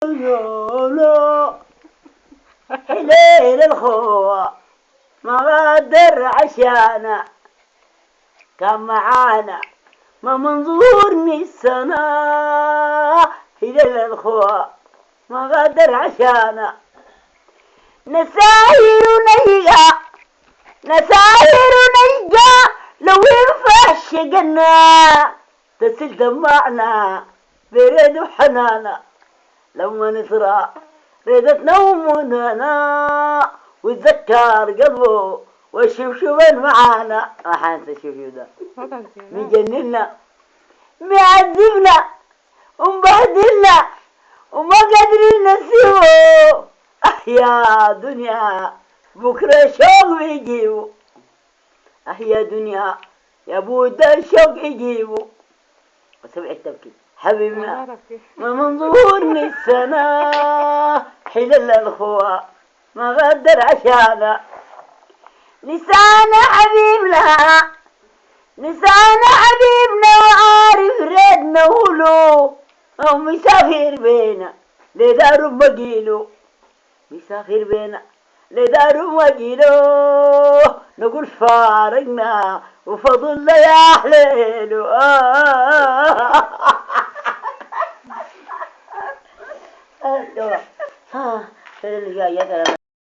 يقولوا حليل الخوة ما غادر عشانا كان معانا ما منظورني السنة. حليل الخوة ما غادر عشانا نساير ونيجا نساير ونيجا لو ينفع شقنا تسل دمعنا بريد وحنانا لما نسرع ريدت نومنا ويتذكر قلبه والشبشبن معانا. ما حنسى الشبشب ده مجننا معذبنا ومبهدلنا وما قادرين نسيبه. يا دنيا بكرة شوق بيجيبه. يا دنيا يا بود الشوق يجيبه. وسمع التبكي حبيبنا ما منظورني السنة. حلل الخوة ما غدر عشانا لسان حبيبنا لسان حبيبنا وعارف ريدنا ولو أو مسافر بينا لدار بقيلو مسافر بينا لدار بقيلو نقول فارقنا وفضل يا حليلو. ها